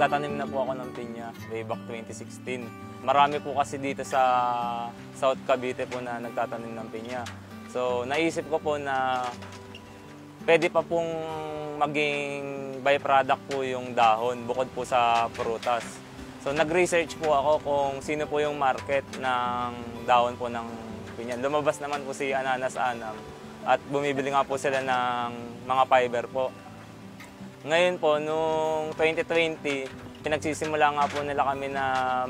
nagtatanim na po ako ng pinya way back 2016. Marami po kasi dito sa South Cavite po na nagtatanim ng pinya. So naisip ko po na pwede pa pong maging byproduct po yung dahon bukod po sa prutas. So nag-research po ako kung sino po yung market ng dahon po ng pinya. Lumabas naman po si Ananas Anam at bumibili nga po sila ng mga fiber po. Ngayon po, noong 2020, pinagsisimula nga po nila kami na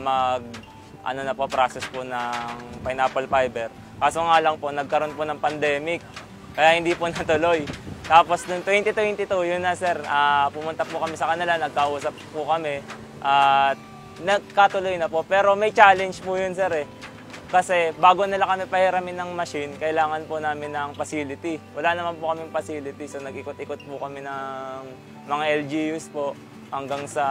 process po ng pineapple fiber. Kaso nga lang po, nagkaroon po ng pandemic, kaya hindi po natuloy. Tapos noong 2022, yun na sir, pumunta po kami sa kanila, nagkausap po kami, at nagkatuloy na po. Pero may challenge po yun sir eh. Kasi bago nila kami pahiramin ng machine, kailangan po namin ng facility. Wala naman po kaming facility, so nag-ikot-ikot po kami ng mga LGUs po hanggang sa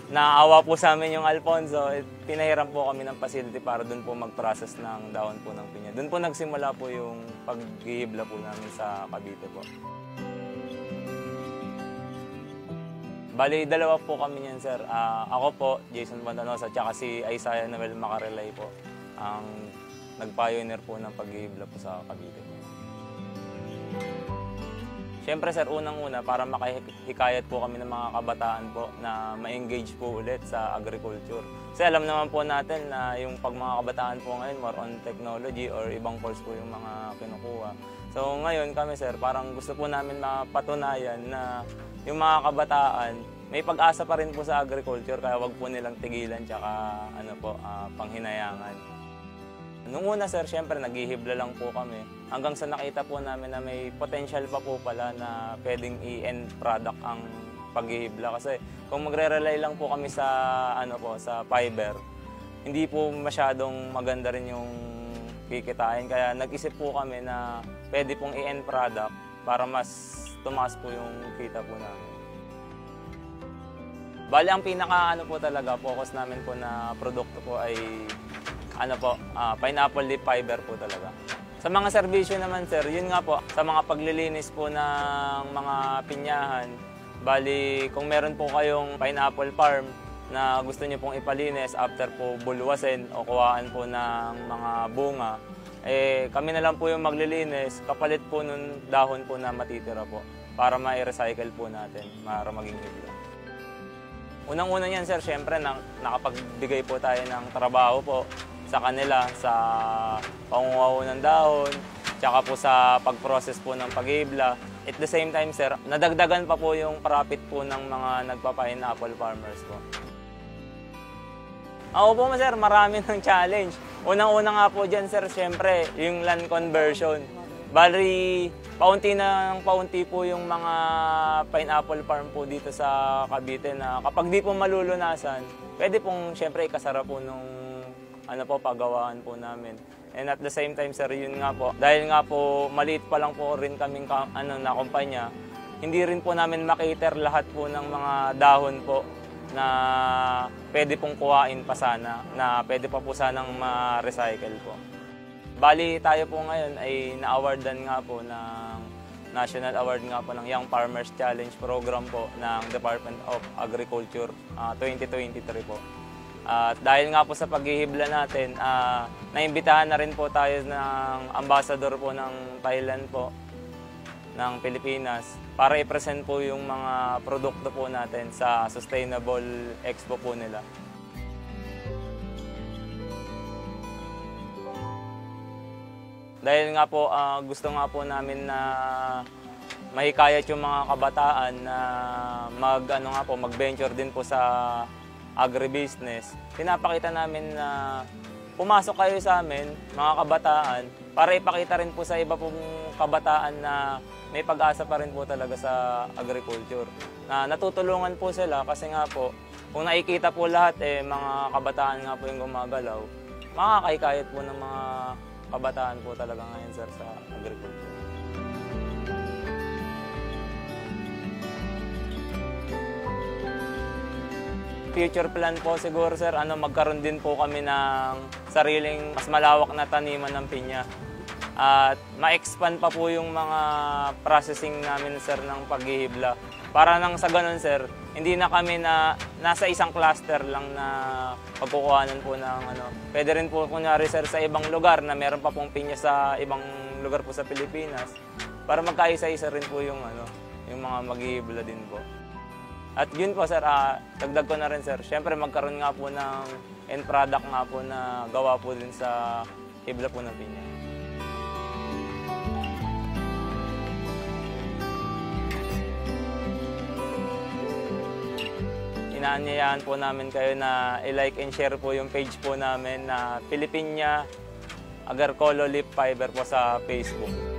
naawa po sa amin yung Alfonso. Pinahiram po kami ng facility para doon po mag-process ng dahon po ng pinya. Doon po nagsimula po yung paghihibla po namin sa Cavite po. Bali, dalawa po kami niyan, sir. Ako po, Jason Pantanosa, at saka si Isaiah Noel Macarelay po, ang nag-pioneer po ng paghihibla po sa Cavite po. Siyempre, sir, unang-una, para makahikayat po kami ng mga kabataan po na ma-engage po ulit sa agriculture. Kasi alam naman po natin na yung pag mga kabataan po ngayon, more on technology or ibang course po yung mga kinukuha. So ngayon kami, sir, parang gusto po namin mapatunayan na yung mga kabataan, may pag-asa pa rin po sa agriculture, kaya wag po nilang tigilan tsaka panghinayangan. Nung una sir, syempre naghihibla lang po kami hanggang sa nakita po namin na may potential pa po pala na pwedeng i-end product ang paghihibla. Kasi kung magre-rely lang po kami sa, sa fiber, hindi po masyadong maganda rin yung kikitain. Kaya nag-isip po kami na pwede pong i-end product para mas tumaas po yung kita po namin. Bali, ang focus namin po na produkto po ay pineapple leaf fiber po talaga. Sa mga serbisyo naman sir, yun nga po, sa mga paglilinis po ng mga pinyahan, bali kung meron po kayong pineapple farm na gusto niyo pong ipalinis after po bulwasin o kuhaan po ng mga bunga, kami na lang po yung maglilinis, kapalit po nung dahon po na matitira po para ma-recycle po natin, para maging hibla. Unang-una niyan sir, syempre nakapagbigay po tayo ng trabaho po sa kanila sa pangunguha ng dahon, tsaka po sa pag-process po ng paghibla. At the same time sir, nadagdagan pa po yung profit po ng mga nagpa-pineapple farmers po. Ako po sir, marami ng challenge. Unang-una nga po dyan sir, syempre, yung land conversion. Bali, paunti po yung mga pineapple farm po dito sa Cavite na kapag di po malulunasan, pwede pong syempre ikasara po nung paggawaan po namin. And at the same time sir, yun nga po, dahil nga po maliit pa lang po rin kaming na kumpanya, hindi rin po namin makiter lahat po ng mga dahon po na pwede pong kuhain pa sana, na pwede pa po sanang ma-recycle po. Bali tayo po ngayon ay na-awardan nga po ng National Award nga po ng Young Farmers Challenge Program po ng Department of Agriculture 2023 po. At dahil nga po sa paghihibla natin, naimbitahan na rin po tayo ng ambassador po ng Thailand po, ng Pilipinas, para i-present po yung mga produkto po natin sa Sustainable Expo po nila. Dahil nga po, gusto nga po namin na mahikayat yung mga kabataan na mag-venture din po sa agribusiness. Pinapakita namin na pumasok kayo sa amin, mga kabataan, para ipakita rin po sa iba pong kabataan na may pag-asa pa rin po talaga sa agriculture. Na natutulungan po sila kasi nga po, kung nakikita po lahat, mga kabataan nga po yung gumagalaw, makakahikayat po ng mga kabataan po talaga ngayon sir sa agriculture. Future plan po siguro sir, magkaroon din po kami ng sariling mas malawak na taniman ng pinya. At ma-expand pa po yung mga processing namin sir ng paghihibla. Para nang sa ganun sir, hindi na kami na nasa isang cluster lang na pagkukuhanan po ng ano. Pwede rin po kunyari sir sa ibang lugar na meron pa pong pinya sa ibang lugar po sa Pilipinas para magkaisa-isa rin po yung ano, yung mga mag-iibla din po. At yun po sir, dagdag ko na rin sir, syempre magkaroon nga po ng end product nga po na gawa po din sa ibla po ng pinya. Inaanyayahan po namin kayo na i-like and share po yung page po namin na Pilipinya Agarcolo Leaf Fiber po sa Facebook.